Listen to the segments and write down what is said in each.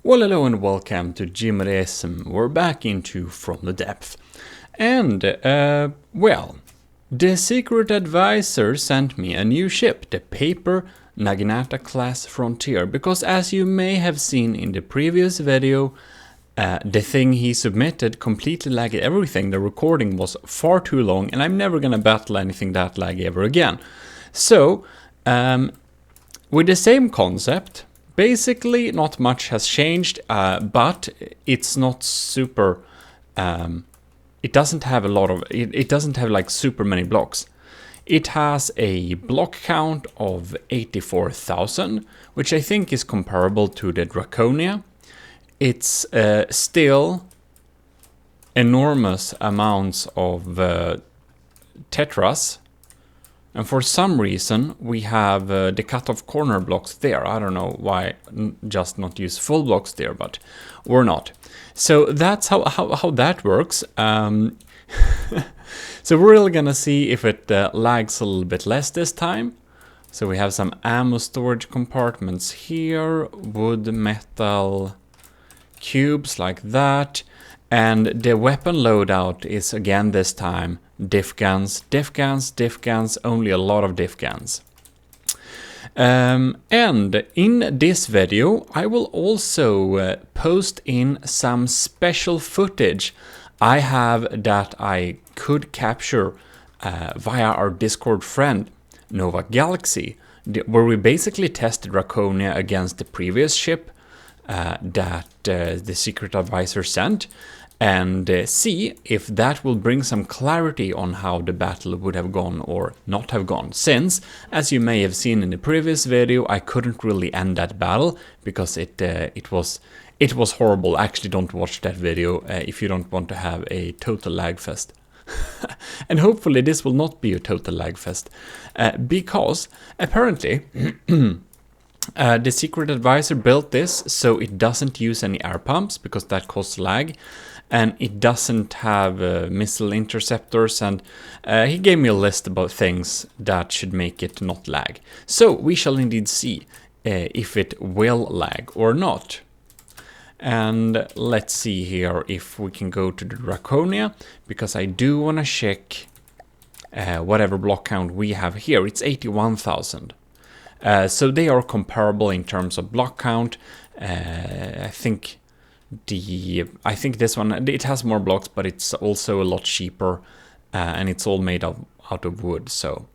Well, hello and welcome to Gmodism. We're back into From the Depth. And, well, the secret advisor sent me a new ship, the paper Naginata class Frontier, because as you may have seen in the previous video, the thing he submitted completely lagged everything. The recording was far too long and I'm never gonna battle anything that laggy ever again. So, with the same concept, basically not much has changed, but it's not super, it doesn't have a lot of, it doesn't have like super many blocks. It has a block count of 84,000, which I think is comparable to the Draconia. It's still enormous amounts of tetras. And for some reason, we have the cut-off corner blocks there. I don't know why just not use full blocks there, but we're not. So that's how that works. So we're really gonna see if it lags a little bit less this time. So we have some ammo storage compartments here, wood, metal, cubes like that. And the weapon loadout is again this time diff guns, only a lot of diff guns. And in this video I will also post in some special footage I have that I could capture via our Discord friend Nova Galaxy, where we basically tested Draconia against the previous ship that the secret advisor sent, and see if that will bring some clarity on how the battle would have gone or not have gone, since, as you may have seen in the previous video, I couldn't really end that battle because it was horrible. Actually, don't watch that video if you don't want to have a total lag fest. And hopefully this will not be a total lag fest, because apparently the secret advisor built this so it doesn't use any air pumps because that causes lag, and it doesn't have missile interceptors, and he gave me a list about things that should make it not lag. So we shall indeed see if it will lag or not. And let's see here if we can go to the Draconia, because I do want to check whatever block count we have here. It's 81,000. So they are comparable in terms of block count. I think this one, it has more blocks, but it's also a lot cheaper, and it's all made out of wood. So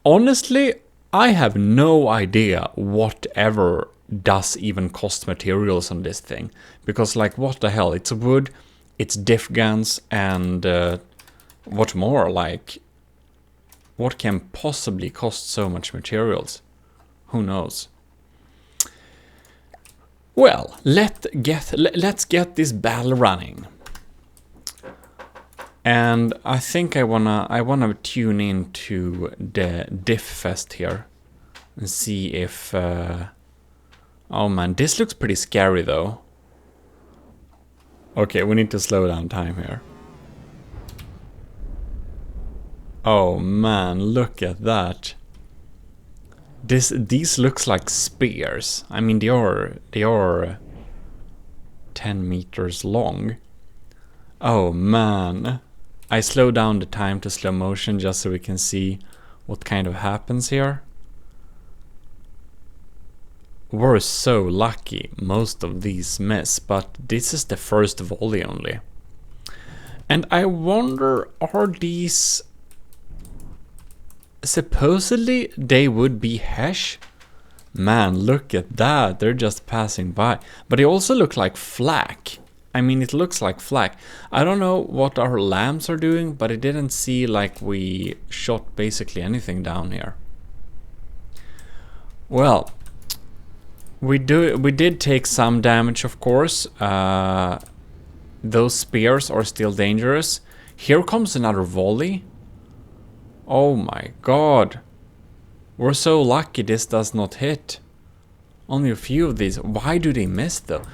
honestly, I have no idea whatever does even cost materials on this thing, because like what the hell, it's wood, it's diff guns, and what more, like what can possibly cost so much materials? Who knows? Well, let's get this battle running. And I think I wanna tune into the diff fest here and see if oh man, this looks pretty scary though. Okay, we need to slow down time here. Oh man, look at that. These looks like spears. I mean, they are 10 meters long. Oh man. I slowed down the time to slow motion just so we can see what kind of happens here. We're so lucky most of these miss, but this is the first volley only. And I wonder, are these... Supposedly they would be Hesh? Man, look at that, they're just passing by. But they also look like flak. I mean, it looks like flak. I don't know what our lamps are doing, but it didn't see like we shot basically anything down here. Well, we did take some damage, of course. Those spears are still dangerous. Here comes another volley. Oh my god. We're so lucky this does not hit. Only a few of these. Why do they miss though?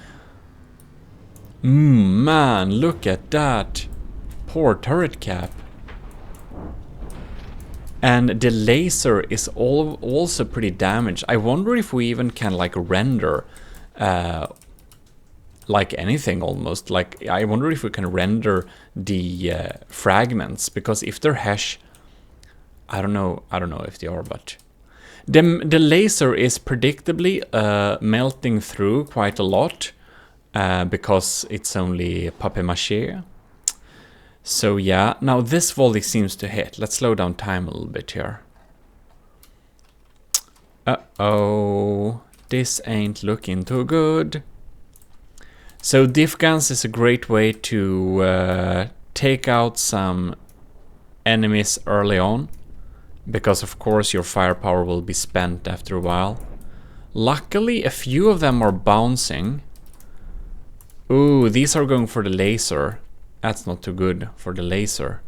Man, look at that. Poor turret cap. And the laser is also pretty damaged. I wonder if we even can like render like anything almost. Like, I wonder if we can render the fragments, because if they're hash, I don't know if they are, but the laser is predictably melting through quite a lot because it's only papier-mâché. So yeah, now this volley seems to hit. Let's slow down time a little bit here. Uh-oh, this ain't looking too good. So diff guns is a great way to take out some enemies early on, because of course your firepower will be spent after a while. Luckily, a few of them are bouncing. Ooh, these are going for the laser. That's not too good for the laser.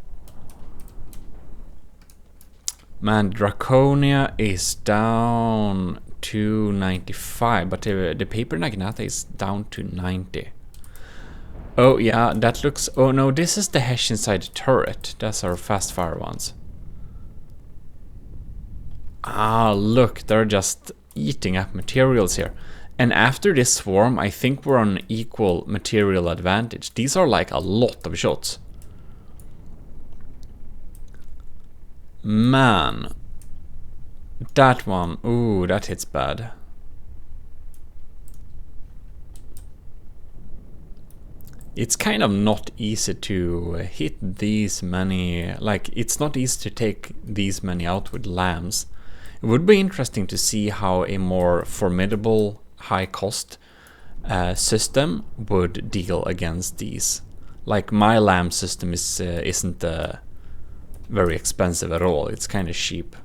Man, Draconia is down to 95, but the paper Naginata is down to 90. Oh yeah, that looks... Oh no, this is the hash inside the turret. That's our fast fire ones. Ah, look, they're just eating up materials here. And after this swarm, I think we're on equal material advantage. These are like a lot of shots. Man. That one, ooh, that hits bad. It's kind of not easy to hit these many, like, it's not easy to take these many out with lambs. It would be interesting to see how a more formidable, high-cost system would deal against these. Like, my lamb system isn't very expensive at all. It's kind of cheap.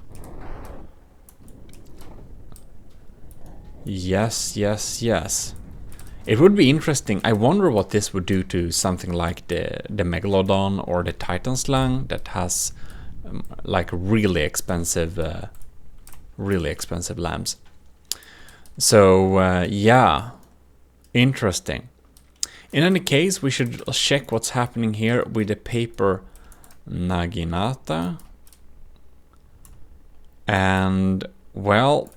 Yes, yes, yes. It would be interesting. I wonder what this would do to something like the Megalodon or the Titan Slang that has like really expensive lambs. So yeah, interesting. In any case, we should check what's happening here with the paper Naginata. And well,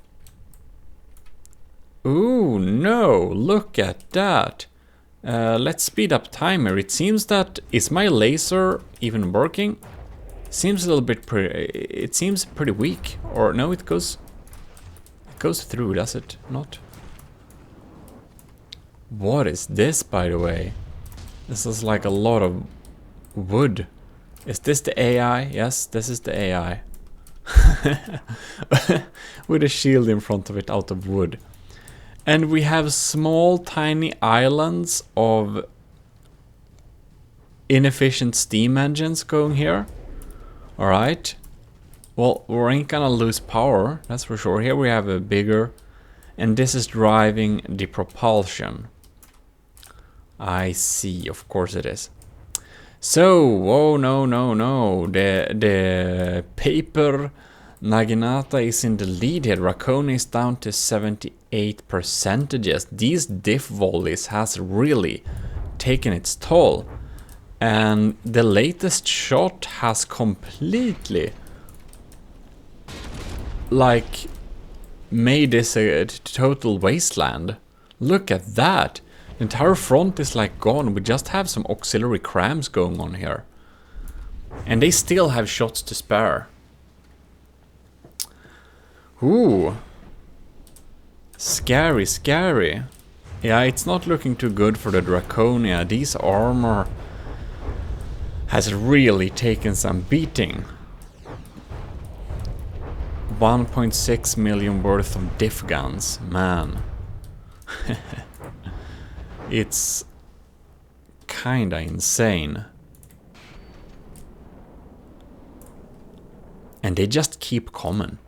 ooh, no, look at that. Let's speed up timer. It seems that, is my laser even working? Seems a little bit it seems pretty weak. Or no, it goes through, does it not? What is this, by the way? This is like a lot of wood. Is this the AI? Yes, this is the AI. With a shield in front of it out of wood. And we have small, tiny islands of inefficient steam engines going here. Alright. Well, we ain't gonna lose power, that's for sure. Here we have a bigger... And this is driving the propulsion. I see, of course it is. So, oh no, no, no. The paper Naginata is in the lead here. Draconia is down to 78%. These diff volleys has really taken its toll. And the latest shot has completely like made this a total wasteland. Look at that. The entire front is like gone. We just have some auxiliary crams going on here. And they still have shots to spare. Ooh. Scary, scary. Yeah, it's not looking too good for the Draconia. These armor has really taken some beating. 1.6 million worth of diff guns, man. It's kinda insane. And they just keep coming.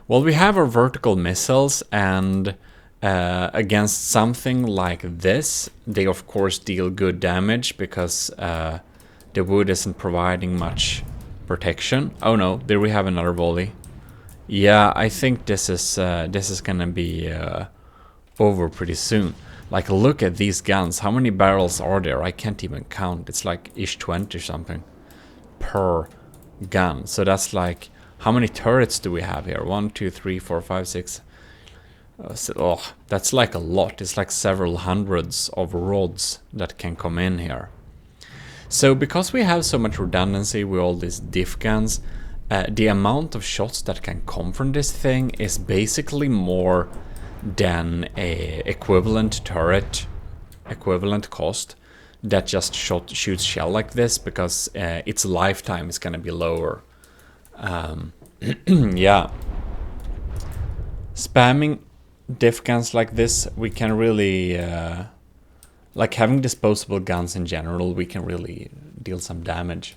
Well, we have our vertical missiles, and against something like this, they of course deal good damage because the wood isn't providing much protection. Oh no, there we have another volley. Yeah, I think this is gonna be over pretty soon. Like, look at these guns. How many barrels are there? I can't even count. It's like ish 20 or something per gun. So that's like, how many turrets do we have here? 1, 2, 3, 4, 5, 6. That's like a lot. It's like several hundreds of rods that can come in here. So because we have so much redundancy with all these diff guns, the amount of shots that can come from this thing is basically more than a equivalent turret, equivalent cost that just shoots shell like this, because its lifetime is going to be lower. Yeah. Spamming diff guns like this, we can really, like having disposable guns in general, we can really deal some damage.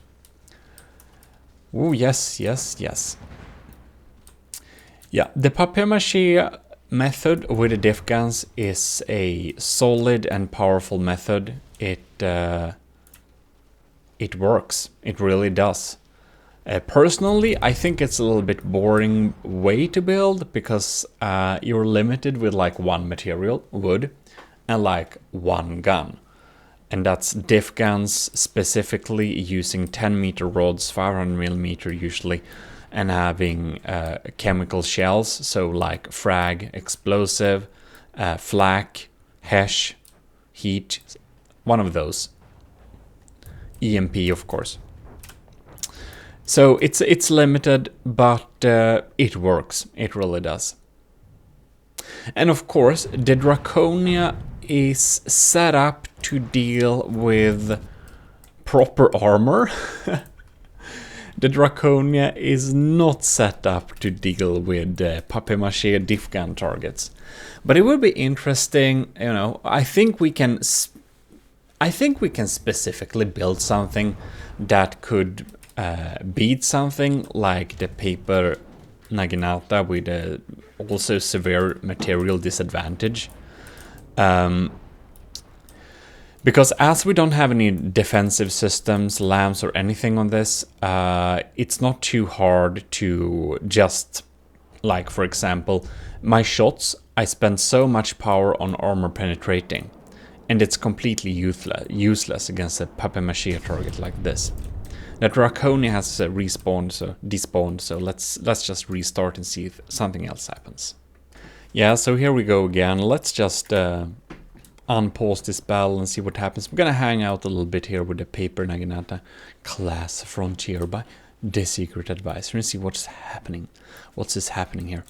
Oh, yes, yes, yes. Yeah, the papier-mâché method with the diff guns is a solid and powerful method. It works. It really does. Personally, I think it's a little bit boring way to build, because you're limited with like one material, wood, and like one gun. And that's diff guns, specifically using 10-meter rods, 500mm usually, and having chemical shells, so like frag, explosive, flak, hesh, heat, one of those. EMP, of course. So it's limited, but it works. It really does. And of course, the Draconia is set up to deal with proper armor. The Draconia is not set up to deal with papier-mâché diff gun targets. But it would be interesting, you know, I think we can specifically build something that could beat something like the paper Naginata with a also severe material disadvantage. Because as we don't have any defensive systems, lamps, or anything on this, it's not too hard to just, like for example, my shots, I spend so much power on armor penetrating, and it's completely useless against a papier-mâché target like this. That Draconia has despawned, so let's just restart and see if something else happens. Yeah, so here we go again. Let's just unpause this battle and see what happens. We're gonna hang out a little bit here with the paper Naginata class frontier by the secret advisor and see what's happening. What's happening here?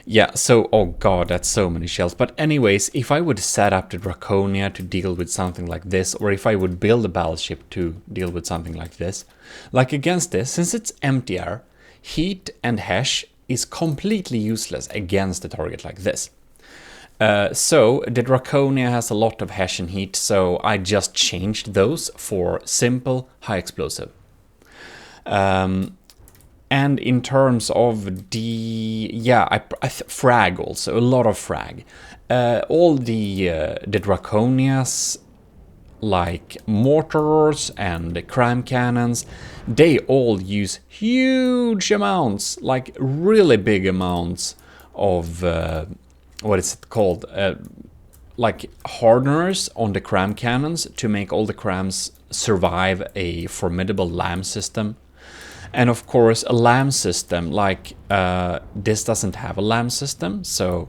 Yeah, so, oh god, that's so many shells. But anyways, if I would set up the Draconia to deal with something like this, or if I would build a battleship to deal with something like this, like against this, since it's empty air, heat and hesh is completely useless against a target like this. So the Draconia has a lot of hesh and heat, so I just changed those for simple high explosive. And in terms of the, yeah, frag also, a lot of frag. All the Draconias, like mortars and cram cannons, they all use huge amounts, like really big amounts of, what is it called? Like hardeners on the cram cannons to make all the crams survive a formidable LAM system. And of course, a LAM system, like this doesn't have a LAM system, so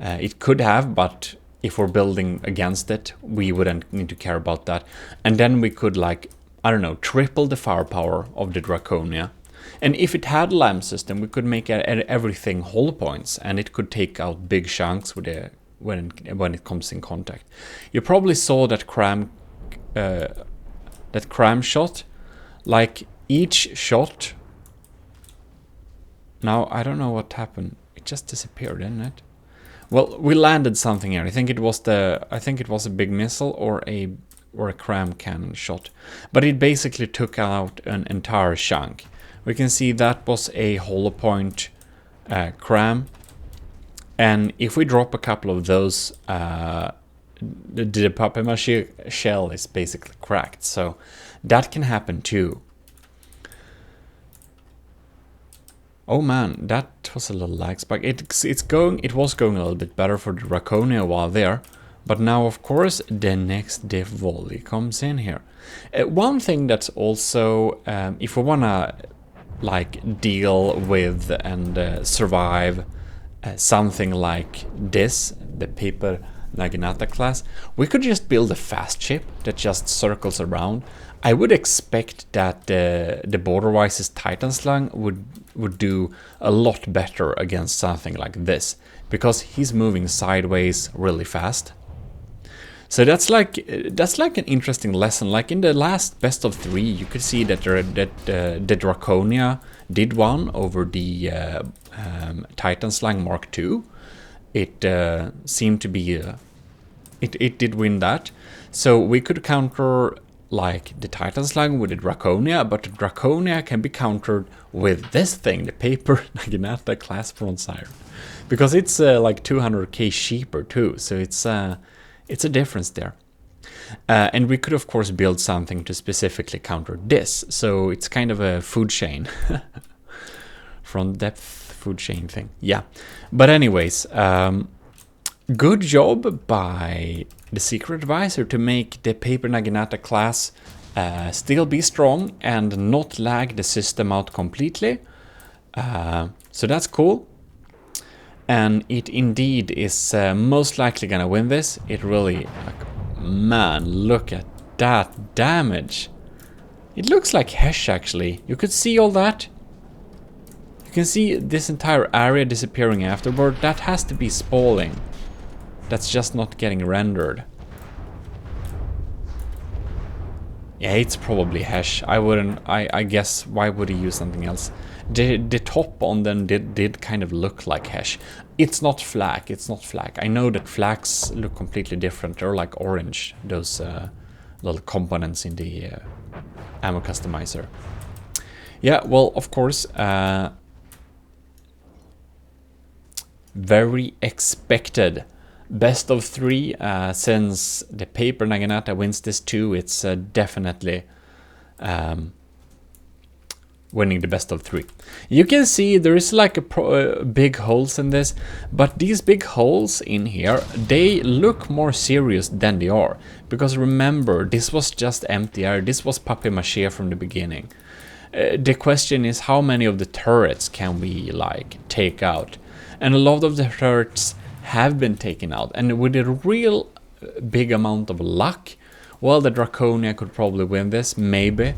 it could have, but if we're building against it, we wouldn't need to care about that. And then we could, like, I don't know, triple the firepower of the Draconia. And if it had a LAM system, we could make everything hull points, and it could take out big chunks with when it comes in contact. You probably saw that cram shot, like. Each shot. Now I don't know what happened. It just disappeared, didn't it? Well, we landed something here. I think it was a big missile or a cram cannon shot. But it basically took out an entire chunk. We can see that was a hollow point cram. And if we drop a couple of those, the papier-mâché shell is basically cracked. So that can happen too. Oh man, that was a little lag spike. It was going a little bit better for the Draconia while there, but now of course the next diff volley comes in here. One thing that's also, if we wanna like deal with and survive something like this, the paper Naginata class, we could just build a fast ship that just circles around. I would expect that the Borderwise's Titan Slug would do a lot better against something like this, because he's moving sideways really fast. So that's like an interesting lesson. Like in the last best of 3, you could see that the Draconia did one over the Titan Slug Mark II. It seemed to be it did win that. So we could counter like the Titan Slug with the Draconia, but the Draconia can be countered with this thing, the paper Naginata class front siren, because it's like 200k cheaper too. So it's a difference there. And we could of course build something to specifically counter this. So it's kind of a food chain. Front depth food chain thing. Yeah. But anyways, good job by the Secret Advisor to make the paper Naginata class still be strong and not lag the system out completely. So that's cool. And it indeed is most likely gonna win this. It really, like, man, look at that damage. It looks like Hesh actually. You could see all that. You can see this entire area disappearing afterward. That has to be spalling. That's just not getting rendered. Yeah, it's probably Hesh. I guess, why would he use something else? The top on them did kind of look like Hesh. It's not flak, it's not flak. I know that flaks look completely different. They're like orange, those little components in the ammo customizer. Yeah, well, of course, very expected. Best of 3, since the paper Naginata wins this too, it's definitely winning the best of 3. You can see there is like a big holes in this, but these big holes in here, they look more serious than they are. Because remember, this was just empty air, this was papier-mâché from the beginning. The question is, how many of the turrets can we like take out? And a lot of the turrets have been taken out, and with a real big amount of luck, well, the Draconia could probably win this, maybe,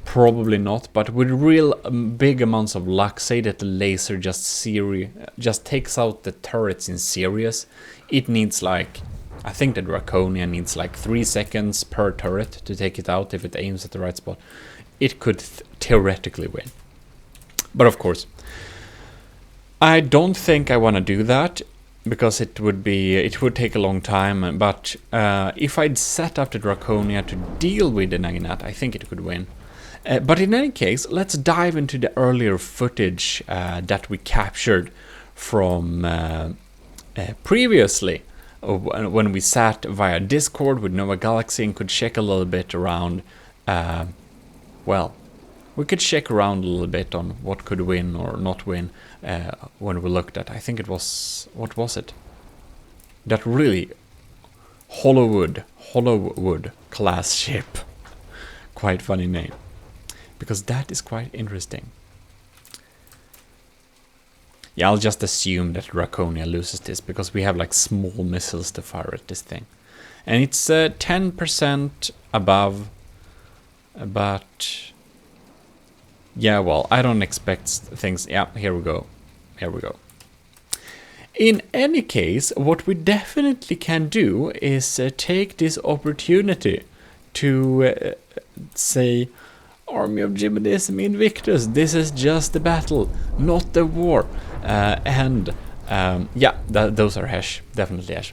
probably not, but with real big amounts of luck, say that the laser just takes out the turrets in series, it needs like, I think the Draconia needs like 3 seconds per turret to take it out if it aims at the right spot. It could theoretically win. But of course, I don't think I want to do that, because it would take a long time, but if I'd set up the Draconia to deal with the Naginata, I think it could win. But in any case, let's dive into the earlier footage that we captured from previously, when we sat via Discord with Nova Galaxy and could check a little bit around, well, we could check around a little bit on what could win or not win when we looked at, I think it was, what was it? That really Hollowwood class ship. Quite funny name. Because that is quite interesting. Yeah, I'll just assume that Draconia loses this, because we have like small missiles to fire at this thing. And it's 10% above, but yeah, well, I don't expect things. Yeah, here we go. Here we go. In any case, what we definitely can do is take this opportunity to say, Army of Gmodism Invictus, this is just a battle, not the war. Yeah, those are Hesh, definitely Hesh.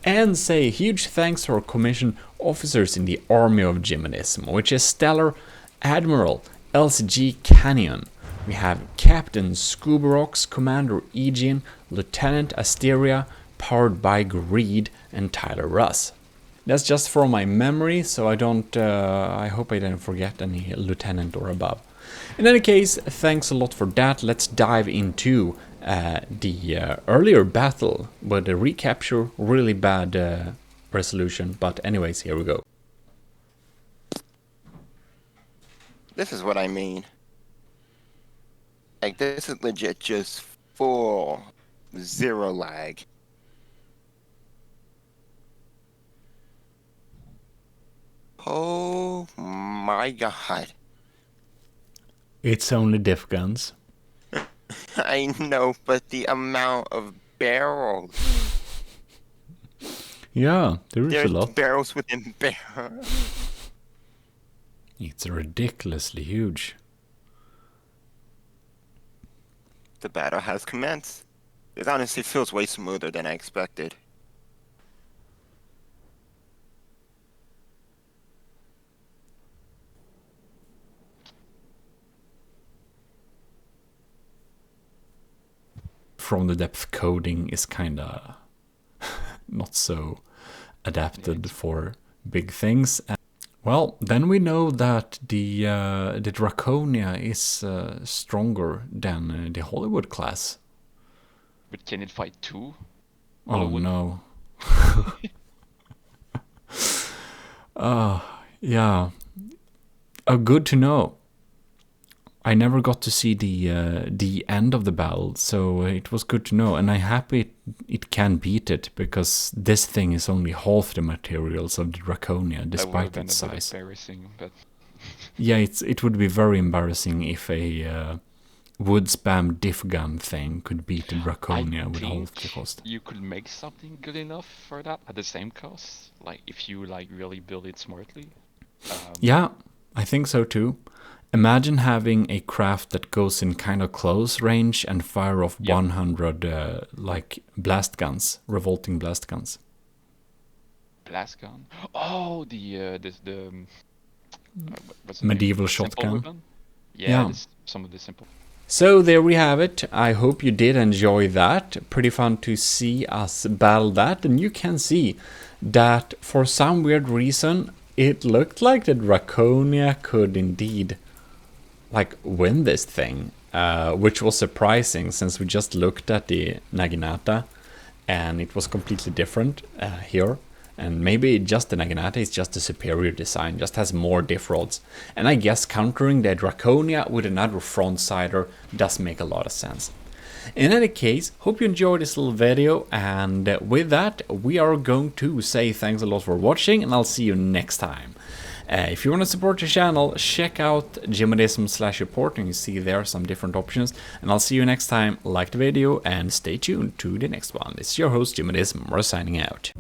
And say huge thanks to our commissioned officers in the Army of Gmodism, which is Stellar Admiral LCG Canyon. We have Captain Scubarox, Commander Aegean, Lieutenant Asteria, powered by Greed, and Tyler Russ. That's just from my memory, so I don't. I hope I didn't forget any lieutenant or above. In any case, thanks a lot for that. Let's dive into the earlier battle with the recapture. Really bad resolution, but anyways, here we go. This is what I mean. Like, this is legit just full zero lag. Oh my god. It's only diff guns. I know, but the amount of barrels. Yeah, there is a There's lot. barrels within barrels. It's ridiculously huge. The battle has commenced. It honestly feels way smoother than I expected. From the depth coding is kinda not so adapted for big things. Well, then we know that the Draconia is stronger than the Hollywood class. But can it fight two? Oh Hollywood? no. Yeah. Oh, good to know. I never got to see the end of the battle, so it was good to know, and I'm happy it can beat it, because this thing is only half the materials of the Draconia, despite its That would have been a bit size. embarrassing, but Yeah, it would be very embarrassing if a wood spam diff gun thing could beat the Draconia with half the cost. you could make something good enough for that at the same cost, like if you like really build it smartly. Yeah, I think so too. Imagine having a craft that goes in kind of close range and fire off 100 like blast guns, revolting blast guns. Blast gun. Oh, what's the Medieval name? Simple shotgun. weapon? Yeah. Yeah, some of the simple. So there we have it. I hope you did enjoy that. Pretty fun to see us battle that. And you can see that for some weird reason, it looked like the Draconia could indeed like win this thing, which was surprising since we just looked at the Naginata and it was completely different here. And maybe just the Naginata is just a superior design, just has more diff rods. And I guess countering the Draconia with another front-sider does make a lot of sense. In any case, hope you enjoyed this little video, and with that, we are going to say thanks a lot for watching, and I'll see you next time. If you want to support the channel, check out Gmodism/support, and you see there some different options. And I'll see you next time. Like the video and stay tuned to the next one. This is your host Gmodism. We're signing out.